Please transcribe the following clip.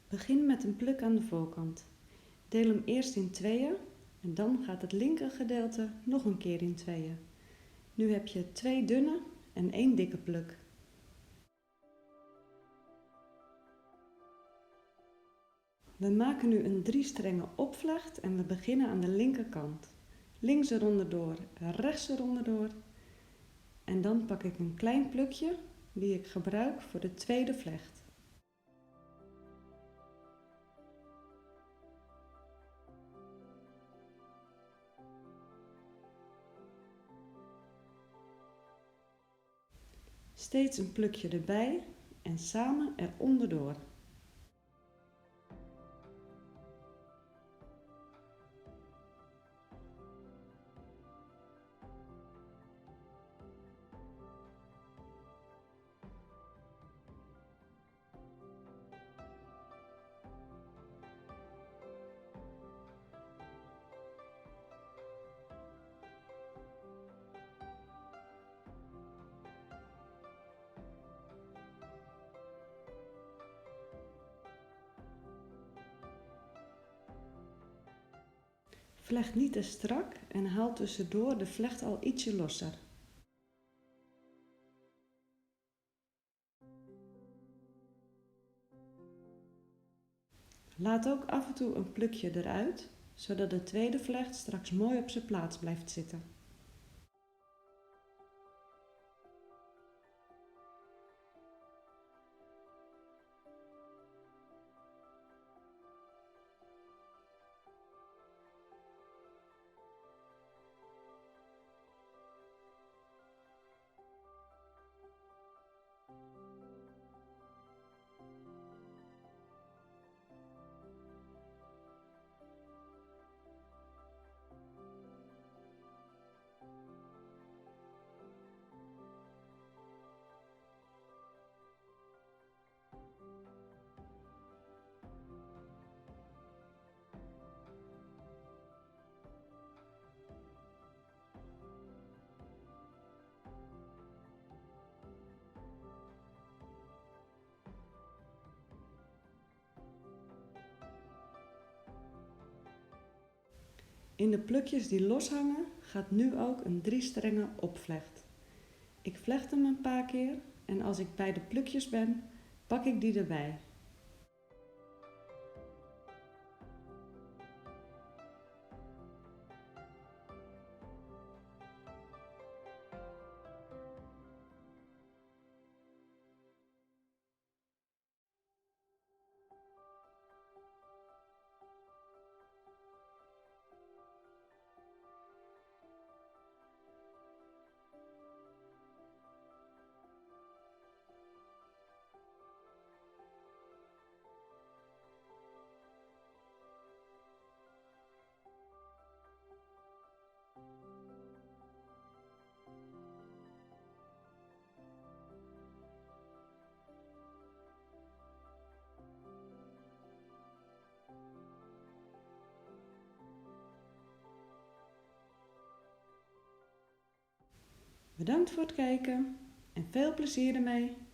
Begin met een pluk aan de voorkant. Deel hem eerst in tweeën en dan gaat het linker gedeelte nog een keer in tweeën. Nu heb je 2 dunne en 1 dikke pluk. We maken nu een 3-strengen opvlecht en we beginnen aan de linkerkant. Links eronder door, rechts eronder door. En dan pak ik een klein plukje die ik gebruik voor de tweede vlecht. Steeds een plukje erbij en samen eronderdoor. Vlecht niet te strak en haal tussendoor de vlecht al ietsje losser. Laat ook af en toe een plukje eruit, zodat de tweede vlecht straks mooi op zijn plaats blijft zitten. In de plukjes die loshangen gaat nu ook een 3-strengen opvlecht. Ik vlecht hem een paar keer en als ik bij de plukjes ben, pak ik die erbij. Bedankt voor het kijken en veel plezier ermee!